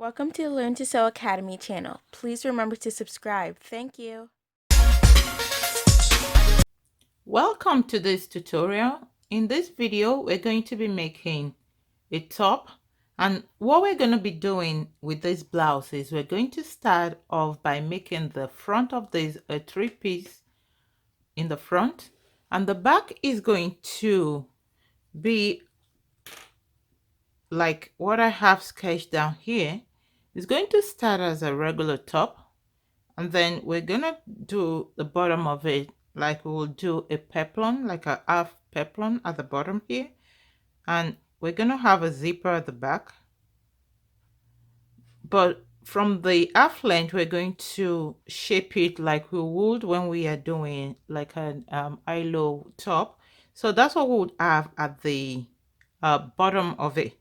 Welcome to the Learn to Sew Academy channel. Please remember to subscribe. Thank you. Welcome to this tutorial. In this video, we're going to be making a top, and what we're going to be doing with this blouse is we're going to start off by making the front of this a three-piece in the front, and the back is going to be like what I have sketched down here. It's going to start as a regular top, and then we're gonna do the bottom of it like we will do a peplum, like a half peplum at the bottom here, and we're gonna have a zipper at the back, but from the half length we're going to shape it like we would when we are doing like an high-low top. So that's what we would have at the bottom of it.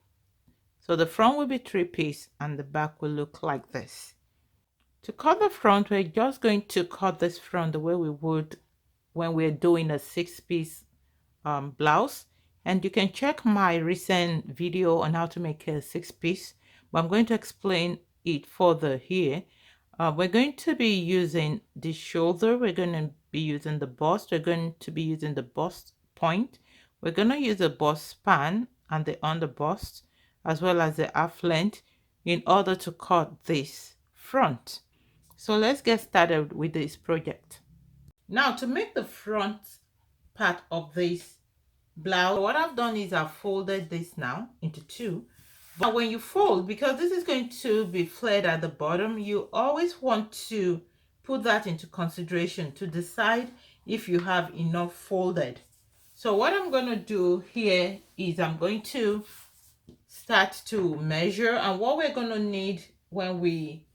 So the front will be three-piece and the back will look like this. To cut the front, we're just going to cut this front the way we would when we're doing a six-piece blouse. And you can check my recent video on how to make a six-piece, but I'm going to explain it further here. We're going to be using the shoulder, we're going to be using the bust, we're going to be using the bust point, we're going to use the bust span and the under bust as well as the half length in order to cut this front. So let's get started with this project. Now, to make the front part of this blouse, what I've done is I've folded this now into two. But when you fold, because this is going to be flared at the bottom, you always want to put that into consideration to decide if you have enough folded. So what I'm going to do here is I'm going to start to measure, and what we're going to need when we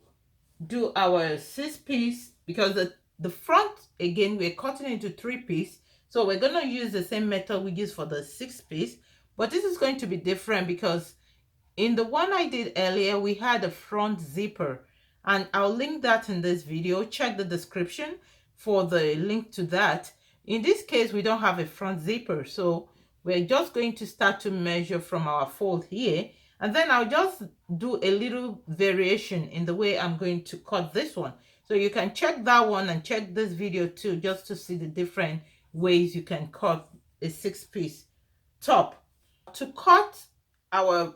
do our six-piece, because the front, again, we're cutting into three-piece, so we're going to use the same method we use for the six-piece, but this is going to be different because in the one I did earlier we had a front zipper, and I'll link that in this video. Check the description for the link to that. In this case we don't have a front zipper, so we're just going to start to measure from our fold here, and then I'll just do a little variation in the way I'm going to cut this one. So you can check that one and check this video too, just to see the different ways you can cut a six-piece top. To cut our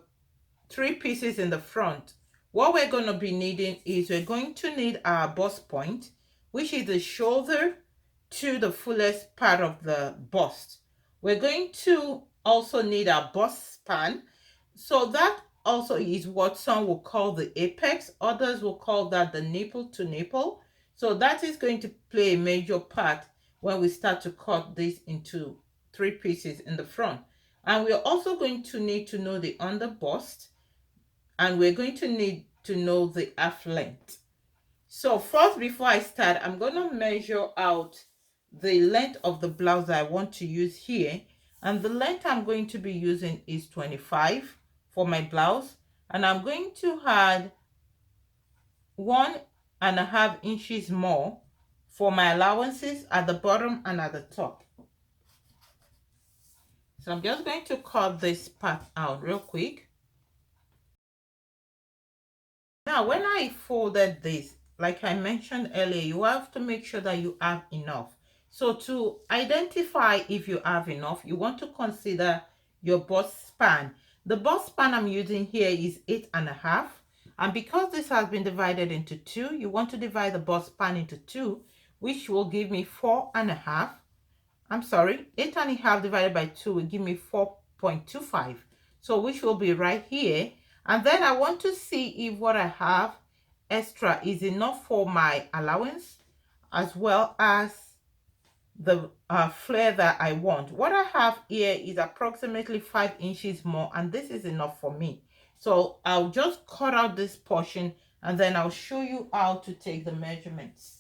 three pieces in the front, what we're going to be needing is we're going to need our bust point, which is the shoulder to the fullest part of the bust. We're going to also need our bust span. So that also is what some will call the apex, others will call that the nipple to nipple. So that is going to play a major part when we start to cut this into three pieces in the front. And we're also going to need to know the under bust, and we're going to need to know the half length. So first, before I start, I'm going to measure out the length of the blouse that I want to use here, and the length I'm going to be using is 25 for my blouse, and I'm going to add 1.5 inches more for my allowances at the bottom and at the top. So I'm just going to cut this part out real quick. Now, when I folded this, like I mentioned earlier, you have to make sure that you have enough. So to identify if you have enough, you want to consider your bust span. The bust span I'm using here is 8.5. And because this has been divided into two, you want to divide the bust span into two, which will give me 4.5. I'm sorry, 8.5 divided by 2 will give me 4.25. So which will be right here. And then I want to see if what I have extra is enough for my allowance as well as the flare that I want. What I have here is approximately 5 inches more, and this is enough for me. So I'll just cut out this portion and then I'll show you how to take the measurements.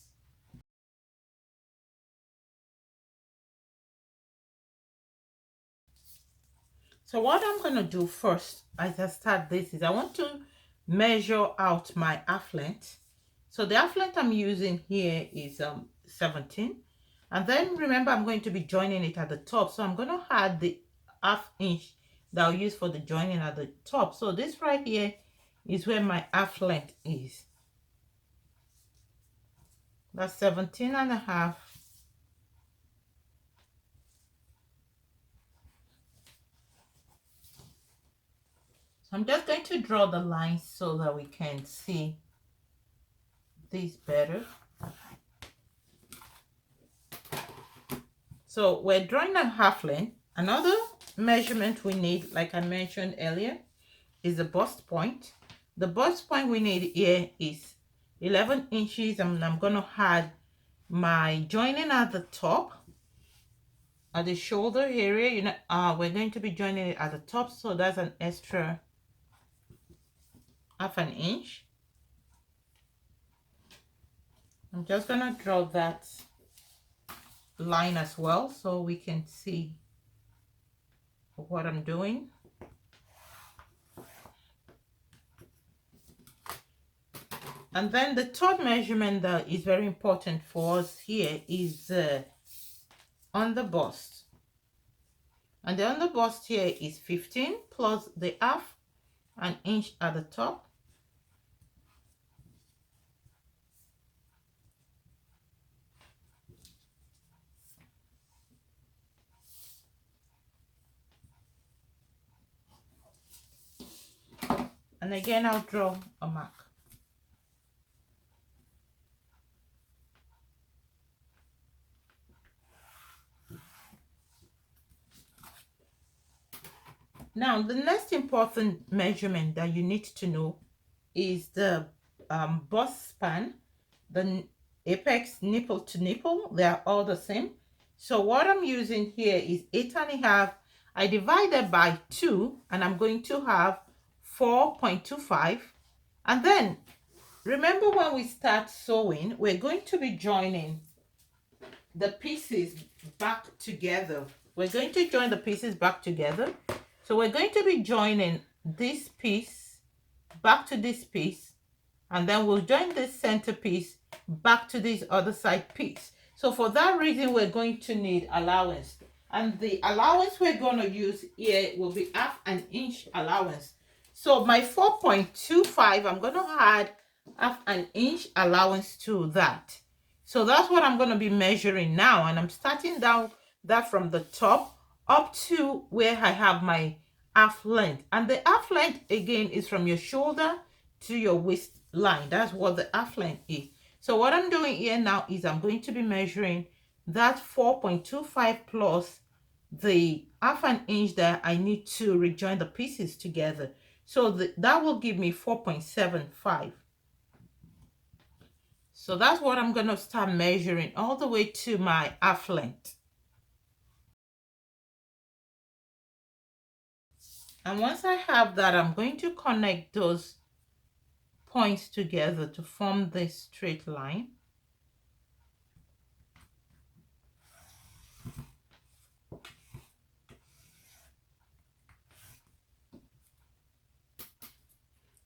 So what I'm going to do first as I start this is I want to measure out my half length. So the half length I'm using here is 17. And then remember, I'm going to be joining it at the top. So I'm going to add the half inch that I'll use for the joining at the top. So this right here is where my half length is. That's 17 and a half. So I'm just going to draw the lines so that we can see this better. So we're drawing a half length. Another measurement we need, like I mentioned earlier, is the bust point. The bust point we need here is 11 inches, and I'm going to add my joining at the top, at the shoulder area. We're going to be joining it at the top, so that's an extra half an inch. I'm just going to draw that line as well so we can see what I'm doing. And then the third measurement that is very important for us here is on the bust. And the on the bust here is 15 plus the half an inch at the top. And again, I'll draw a mark. Now, the next important measurement that you need to know is the bust span, the apex nipple to nipple. They are all the same. So what I'm using here is 8.5. I divided by 2, and I'm going to have 4.25. And then remember, when we start sewing, we're going to be joining the pieces back together. We're going to join the pieces back together. So we're going to be joining this piece back to this piece, and then we'll join this center piece back to this other side piece. So for that reason, we're going to need allowance. And the allowance we're going to use here will be half an inch allowance. So my 4.25, I'm going to add half an inch allowance to that. So that's what I'm going to be measuring now. And I'm starting down that from the top up to where I have my half length. And the half length again is from your shoulder to your waistline. That's what the half length is. So what I'm doing here now is I'm going to be measuring that 4.25 plus the half an inch that I need to rejoin the pieces together. So that will give me 4.75. So that's what I'm going to start measuring all the way to my half length. And once I have that, I'm going to connect those points together to form this straight line.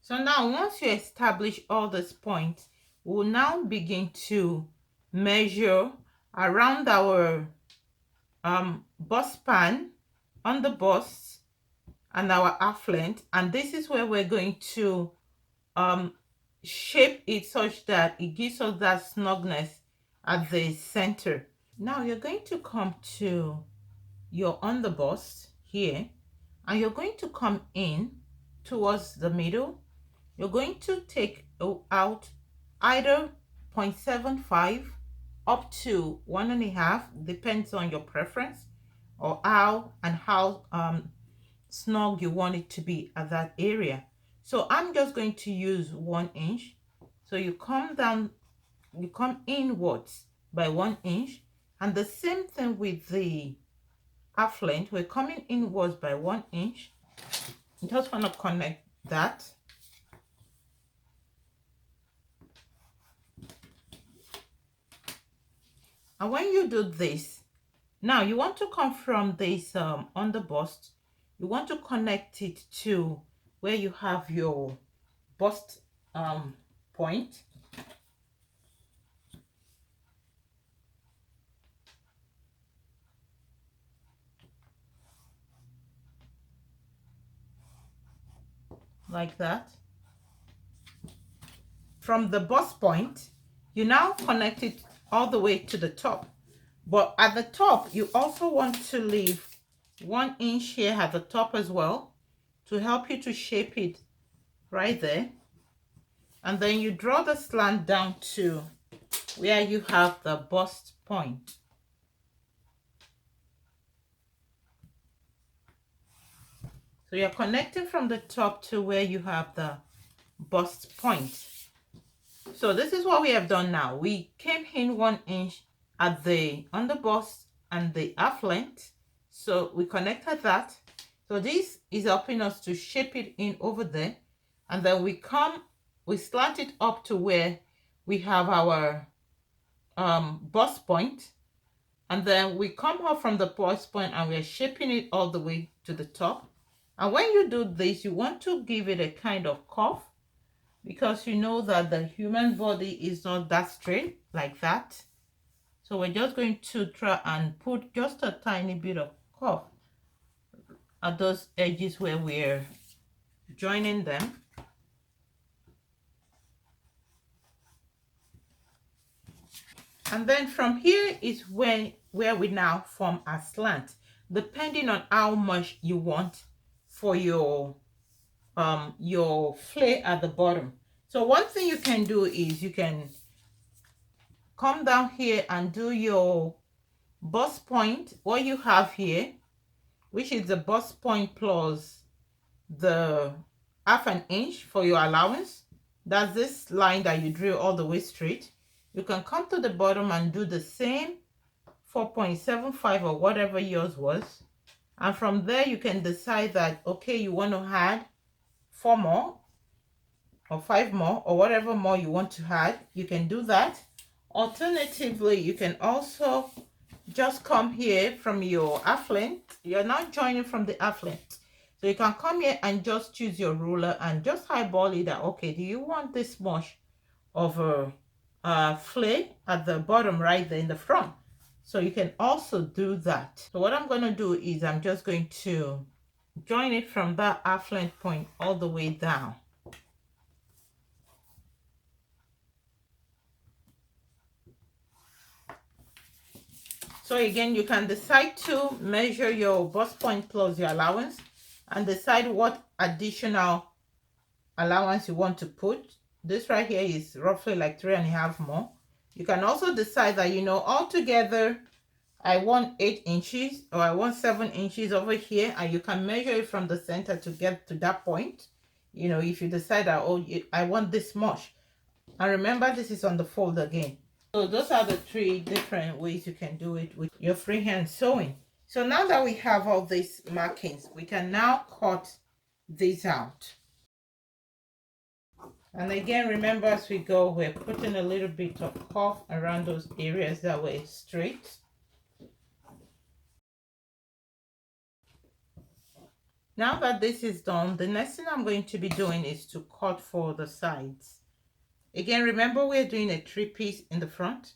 So now, once you establish all these points, we'll now begin to measure around our bust span on the bust and our half length. And this is where we're going to shape it such that it gives us that snugness at the center. Now you're going to come to your on the bust here, and you're going to come in towards the middle. You're going to take out either 0.75 up to 1.5, depends on your preference, or how snug you want it to be at that area. So I'm just going to use 1 inch. So you come down, you come inwards by 1 inch, and the same thing with the half length. We're coming inwards by 1 inch. You just want to connect that. And when you do this, now you want to come from this on the bust, you want to connect it to where you have your bust point. Like that. from the bust point, you now connect it all the way to the top. But at the top, you also want to leave 1 inch here at the top as well to help you to shape it right there. And then you draw the slant down to where you have the bust point. So you're connecting from the top to where you have the bust point. So this is what we have done now. We came in 1 inch at the on the bust and the half length. So we connected that. So this is helping us to shape it in over there. And then we slant it up to where we have our bust point. And then we come up from the bust point and we're shaping it all the way to the top. And when you do this, you want to give it a kind of curve, because you know that the human body is not that straight like that. So we're just going to try and put just a tiny bit of curve at those edges where we're joining them. And then from here is where we now form a slant, depending on how much you want for your flare at the bottom. So one thing you can do is you can come down here and do your bust point, what you have here, which is the bust point plus the 1/2 inch for your allowance. That's this line that you drew all the way straight. You can come to the bottom and do the same 4.75 or whatever yours was. And from there, you can decide that, okay, you want to add 4 more or 5 more or whatever more you want to add. You can do that. Alternatively, you can also just come here from your half length. You're not joining from the half length. So you can come here and just choose your ruler and just eyeball it out. Okay, do you want this much of a flare at the bottom right there in the front? So you can also do that. So what I'm going to do is I'm just going to join it from that half length point all the way down. So again, you can decide to measure your bust point plus your allowance and decide what additional allowance you want to put. This right here is roughly like 3.5 more. You can also decide that, you know, altogether I want 8 inches or I want 7 inches over here, and you can measure it from the center to get to that point. You know, if you decide that, oh, I want this much. And remember, this is on the fold again. So those are the 3 different ways you can do it with your freehand sewing. So now that we have all these markings, we can now cut these out. And again, remember, as we go, we're putting a little bit of curve around those areas that were straight. Now that this is done, the next thing I'm going to be doing is to cut for the sides. Again, remember, we're doing a 3-piece in the front.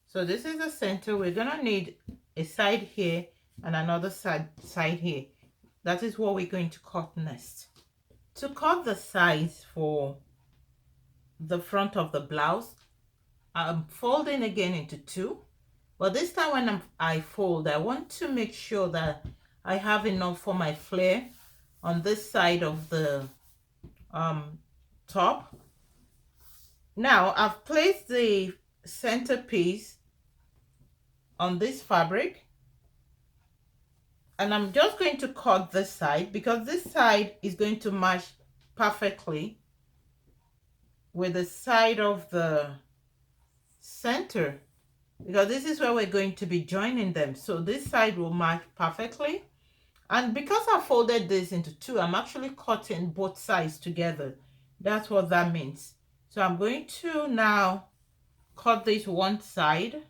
So this is the center. We're gonna need a side here and another side here. That is what we're going to cut next. To cut the sides for the front of the blouse, I'm folding again into 2. But this time when I fold, I want to make sure that I have enough for my flare on this side of the top. Now I've placed the centerpiece on this fabric, and I'm just going to cut this side because this side is going to match perfectly with the side of the center, because this is where we're going to be joining them. So this side will match perfectly. And because I folded this into 2, I'm actually cutting both sides together. That's what that means. So I'm going to now cut this one side.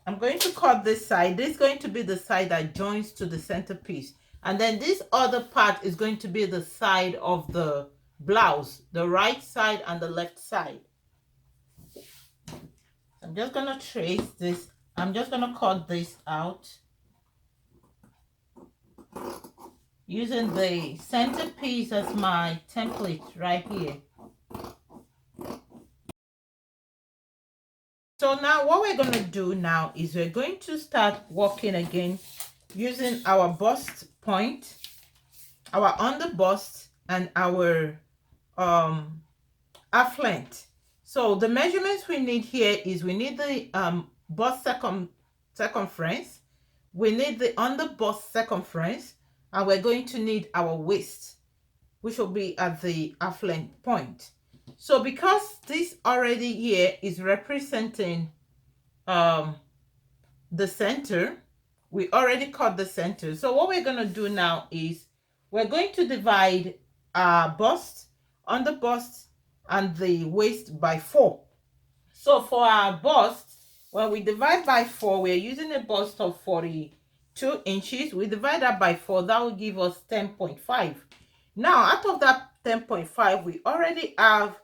I'm going to cut this side. This is going to be the side that joins to the centerpiece. And then this other part is going to be the side of the blouse, the right side and the left side. I'm just going to trace this. I'm just going to cut this out. using the centerpiece as my template right here. So now what we're going to do now is we're going to start working again using our bust point, our under bust, and our half length. So the measurements we need here is we need the bust circumference, we need the under bust circumference, and we're going to need our waist, which will be at the half length point. So because this already here is representing the center, we already cut the center. So what we're going to do now is we're going to divide our bust, under bust, and the waist by 4. So for our bust, when we divide by 4, we're using a bust of 42 inches. We divide that by 4, that will give us 10.5. Now out of that 10.5, we already have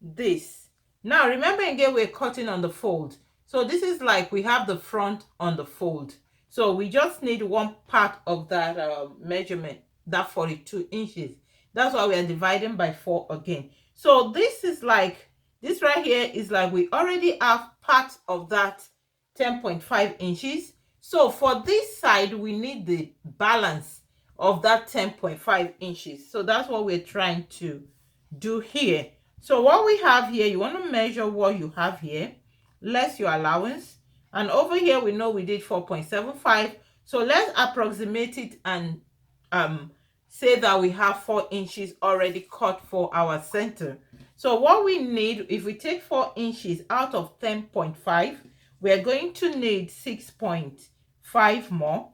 this. Now remember again, we're cutting on the fold. So this is like we have the front on the fold. So we just need one part of that measurement, that 42 inches. That's why we are dividing by 4 again. So this is like, this right here is like we already have part of that 10.5 inches. So for this side, we need the balance of that 10.5 inches. So that's what we're trying to do here. So what we have here, you want to measure what you have here, less your allowance. And over here, we know we did 4.75. So let's approximate it and say that we have 4 inches already cut for our center. So what we need, if we take 4 inches out of 10.5, we're going to need 6.5 more.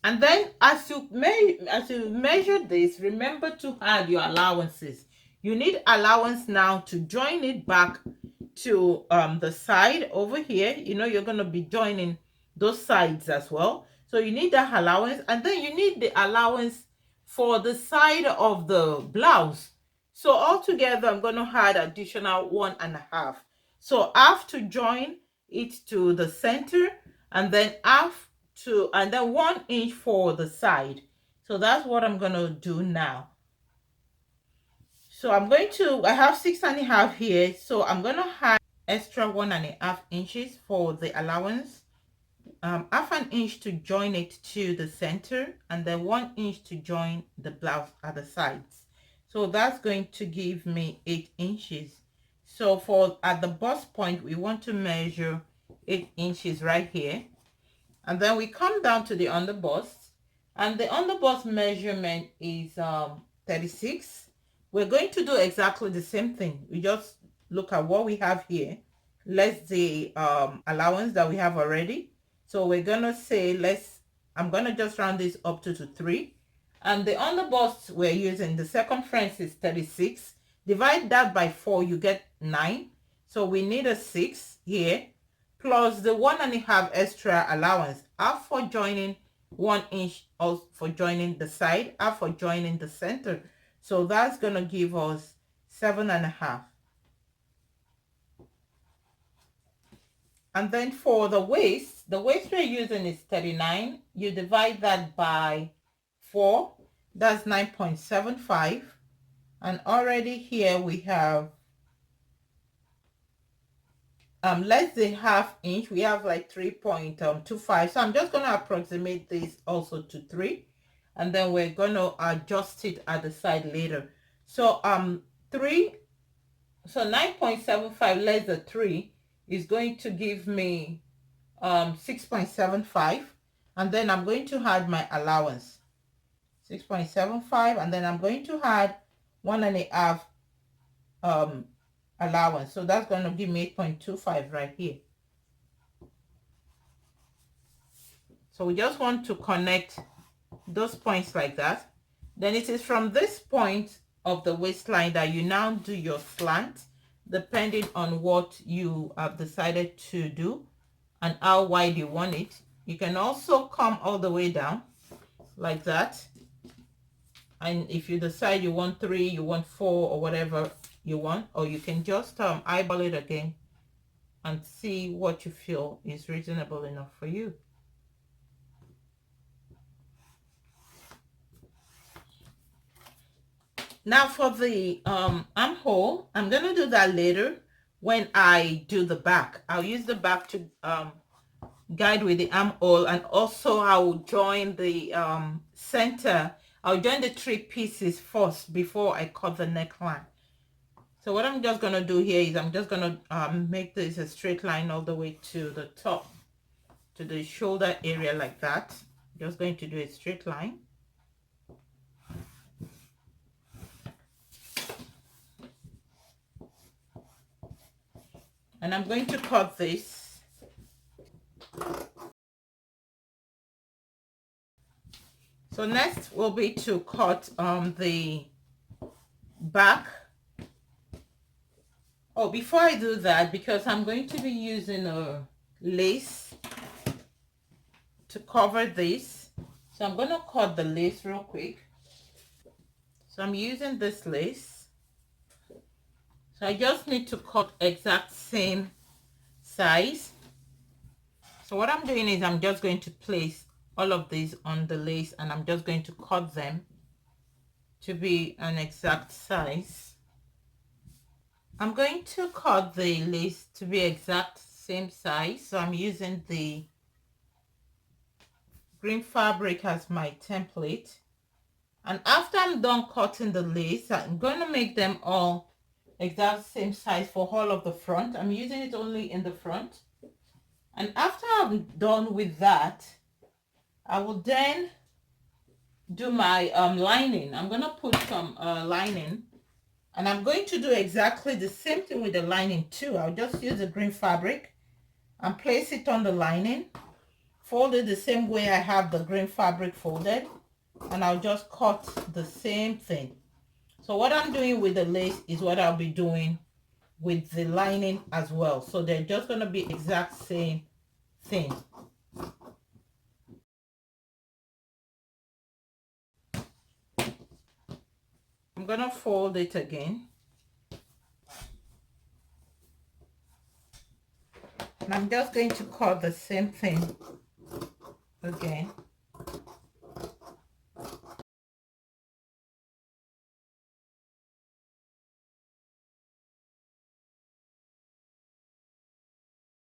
And then as you measure this, remember to add your allowances. You need allowance now to join it back to the side over here. You know, you're going to be joining those sides as well. So you need that allowance, and then you need the allowance for the side of the blouse. So altogether, I'm going to add additional 1.5. So half to join it to the center, and then half to, and then 1 inch for the side. So that's what I'm going to do now. So I'm going to, I have 6.5 here. So I'm going to add extra 1.5 inches for the allowance. Half an inch to join it to the center, and then 1 inch to join the blouse at the sides. So that's going to give me 8 inches. So for at the bust point, we want to measure 8 inches right here. And then we come down to the underbust, and the underbust measurement is 36. We're going to do exactly the same thing. We just look at what we have here, less the allowance that we have already. So we're gonna say, I'm gonna just round this up to 3. And the underbust we're using, the circumference is 36. Divide that by 4, you get 9. So we need a 6 here, plus the 1.5 extra allowance, half for joining 1 inch, also for joining the side, half for joining the center. So that's going to give us 7.5. And then for the waist we're using is 39. You divide that by 4, that's 9.75. And already here we have less than half inch. We have like 3.25. So I'm just going to approximate this also to 3, and then we're going to adjust it at the side later. So 3, so 9.75 less than 3 is going to give me 6.75, and then I'm going to add my allowance, 6.75, and then I'm going to add 1.5 allowance. So that's going to give me 8.25 right here. So we just want to connect those points like that. Then it is from this point of the waistline that you now do your slant, depending on what you have decided to do and how wide you want it. You can also come all the way down like that. And if you decide you want 3, you want 4, or whatever you want, or you can just eyeball it again and see what you feel is reasonable enough for you. Now for the armhole, I'm gonna do that later when I do the back. I'll use the back to guide with the armhole, and also I will join the center. I'll join the 3 pieces first before I cut the neckline. So what I'm just gonna do here is I'm just gonna make this a straight line all the way to the top, to the shoulder area like that. Just going to do a straight line. And I'm going to cut this. So next will be to cut the back. Oh, before I do that, because I'm going to be using a lace to cover this, so I'm going to cut the lace real quick. So I'm using this lace. So I just need to cut exact same size. So what I'm doing is I'm just going to place all of these on the lace, and I'm just going to cut them to be an exact size. I'm going to cut the lace to be exact same size. So I'm using the green fabric as my template. And after I'm done cutting the lace, I'm going to make them all exact same size for all of the front. I'm using it only in the front. And after I'm done with that, I will then do my lining. I'm going to put some lining, and I'm going to do exactly the same thing with the lining too. I'll just use the green fabric and place it on the lining, fold it the same way I have the green fabric folded, and I'll just cut the same thing. So what I'm doing with the lace is what I'll be doing with the lining as well. So they're just going to be exact same thing. I'm going to fold it again. And I'm just going to cut the same thing again.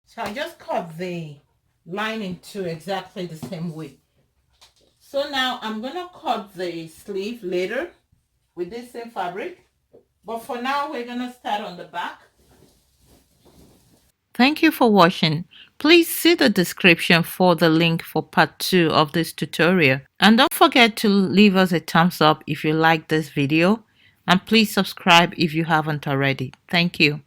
So I just cut the lining to exactly the same way. So now I'm going to cut the sleeve later with this same fabric. But for now, we're going to start on the back. Thank you for watching. Please see the description for the link for part 2 of this tutorial. And don't forget to leave us a thumbs up if you like this video. And please subscribe if you haven't already. Thank you.